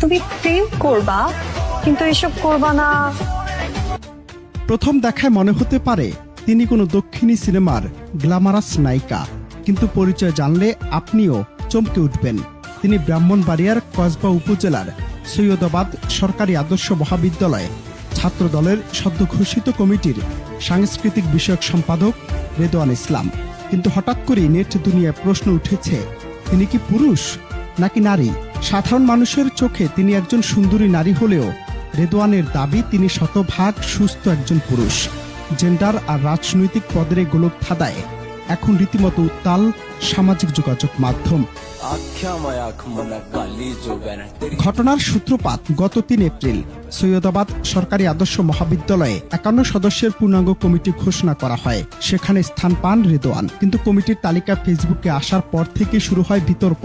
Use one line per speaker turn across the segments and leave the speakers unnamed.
তুমি প্রেম করবা কিন্তু এসব করবা না।
প্রথম দেখায় মনে হতে পারে তিনি কোনো দক্ষিণী সিনেমার গ্ল্যামারাস নায়িকা, কিন্তু পরিচয় জানলে আপনিও চমকে উঠবেন। তিনি ব্রাহ্মণবাড়িয়ার কসবা উপজেলার সৈয়দাবাদ সরকারি আদর্শ মহাবিদ্যালয় ছাত্র দলের সদ্য ঘোষিত কমিটির সাংস্কৃতিক বিষয়ক সম্পাদক রেদওয়ান ইসলাম। কিন্তু হঠাৎ করেই নেট দুনিয়ায় প্রশ্ন উঠেছে, তিনি কি পুরুষ নাকি নারী? সাধারণ মানুষের চোখে তিনি একজন সুন্দরী নারী হলেও রেদওয়ানের দাবি তিনি শতভাগ সুস্থ একজন পুরুষ। জেন্ডার আর রাজনৈতিক পদের গোলক ধাঁধায় এখন রীতিমতো উত্তাল সামাজিক যোগাযোগ মাধ্যম। ঘটনার সূত্রপাত গত ৩ এপ্রিল সৈয়দাবাদ সরকারি আদর্শ মহাবিদ্যালয়ে ৫১ সদস্যের পূর্ণাঙ্গ কমিটি ঘোষণা করা হয়। সেখানে স্থান পান রেদওয়ান, কিন্তু কমিটির তালিকা ফেসবুকে আসার পর থেকে শুরু হয় বিতর্ক।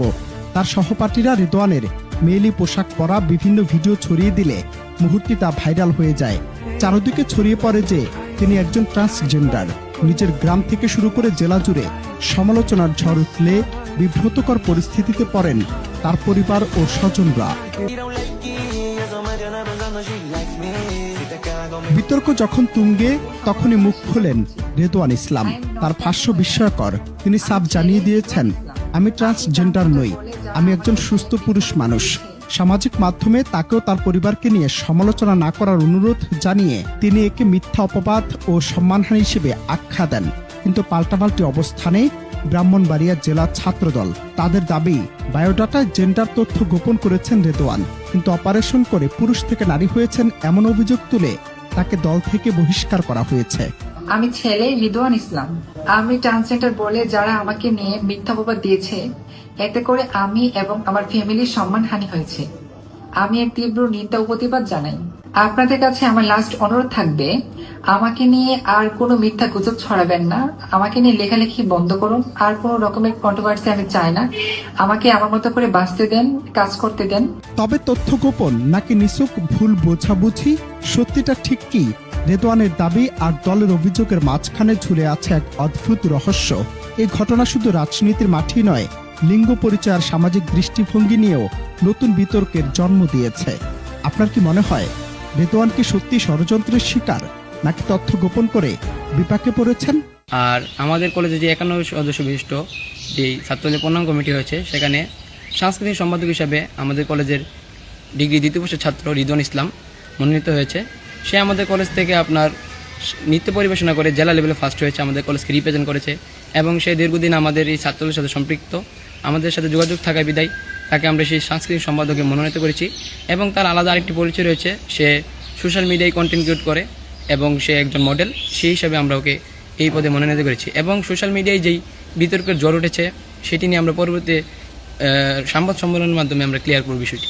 তার সহপাঠীরা রেদওয়ানের মেয়েলি পোশাক পরা বিভিন্ন ভিডিও ছড়িয়ে দিলে মুহূর্তে তা ভাইরাল হয়ে যায়। চারদিকে ছড়িয়ে পড়ে যে তিনি একজন ট্রান্সজেন্ডার। নিজের গ্রাম থেকে শুরু করে জেলা জুড়ে সমালোচনার ঝড় উঠলে বিব্রতকর পরিস্থিতিতে পড়েন তার পরিবার ও স্বজনরা। বিতর্ক যখন তুঙ্গে, তখনই মুখ খোলেন রেদওয়ান ইসলাম। তার ভাষ্য বিস্ময়কর। তিনি সাফ জানিয়ে দিয়েছেন, আমি ট্রান্সজেন্ডার নই, আমি একজন সুস্থ পুরুষ মানুষ। সামাজিক মাধ্যমে তাকেও তার পরিবারকে নিয়ে সমালোচনা না করার অনুরোধ জানিয়ে তিনি একে মিথ্যা অপবাদ ও সম্মানহানি হিসেবে আখ্যা দেন। কিন্তু পাল্টাপাল্টি অবস্থানে ব্রাহ্মণবাড়িয়া জেলা ছাত্রদল, তাদের দাবি বায়োডাটায় জেন্ডার তথ্য গোপন করেছেন রেদওয়ান, কিন্তু অপারেশন করে পুরুষ থেকে নারী হয়েছেন এমন অভিযোগ তুলে তাকে দল থেকে বহিষ্কার করা হয়েছে।
আমি ছেলে রেদওয়ান ইসলাম। আমি ট্রান্সজেন্ডার বলে যারা আমাকে নিয়ে মিথ্যা অপবাদ দিয়েছে, এতে করে আমি এবং আমার ফ্যামিলির সম্মানহানি হয়েছে। আমি এর তীব্র নিন্দা ও প্রতিবাদ জানাই। আপনাদের কাছে আমার লাস্ট অনুরোধ থাকবে, আমাকে নিয়ে আর কোনো মিথ্যা গুজব ছড়াবেন না। আমাকে নিয়ে লেখালেখি বন্ধ করুন। আর কোনো রকমের কন্ট্রোভার্সি আমি চাই না। আমাকে আমার মতো করে বাঁচতে দেন, কাজ করতে দেন।
তবে তথ্য গোপন নাকি নিছক ভুল বোঝাবুঝি, সত্যিটা ঠিক কি? রেদওয়ানের দাবি আর দলের অভিযোগের মাঝখানে ঝুলে আছে এক অদ্ভুত রহস্য। এই ঘটনা শুধু রাজনীতির মাঠেই নয়, লিঙ্গ পরিচয় আর সামাজিক দৃষ্টিভঙ্গি নিয়েও নতুন বিতর্কের জন্ম দিয়েছে। আপনার কি মনে হয় রেদওয়ান কি সত্যি ষড়যন্ত্রের শিকার, নাকি তথ্য গোপন করে বিপাকে পড়েছেন?
আর আমাদের কলেজে যে ৫১ সদস্য বিশিষ্ট যে ছাত্রলীগ পূর্ণাঙ্গ কমিটি হয়েছে, সেখানে সাংস্কৃতিক সম্পাদক হিসাবে আমাদের কলেজের ডিগ্রি ২য় বর্ষের ছাত্র রেদওয়ান ইসলাম মনোনীত হয়েছে। সে আমাদের কলেজ থেকে আপনার নৃত্য পরিবেশনা করে জেলা লেভেলে ফার্স্ট হয়েছে, আমাদের কলেজকে রিপ্রেজেন্ট করেছে এবং সে দীর্ঘদিন আমাদের এই ছাত্রদের সাথে সম্পৃক্ত, আমাদের সাথে যোগাযোগ থাকায় বিদায় তাকে আমরা সেই সাংস্কৃতিক সম্পাদকে মনোনীত করেছি। এবং তার আলাদা আরেকটি পরিচয় রয়েছে, সে সোশ্যাল মিডিয়ায় কন্টেন্ট ক্রিয়েট করে এবং সে একজন মডেল। সেই হিসাবে আমরা ওকে এই পদে মনোনীত করেছি। এবং সোশ্যাল মিডিয়ায় যেই বিতর্কের জ্বর উঠেছে, সেটি নিয়ে আমরা পরবর্তী সংবাদ সম্মেলনের মাধ্যমে আমরা ক্লিয়ার করব বিষয়টি।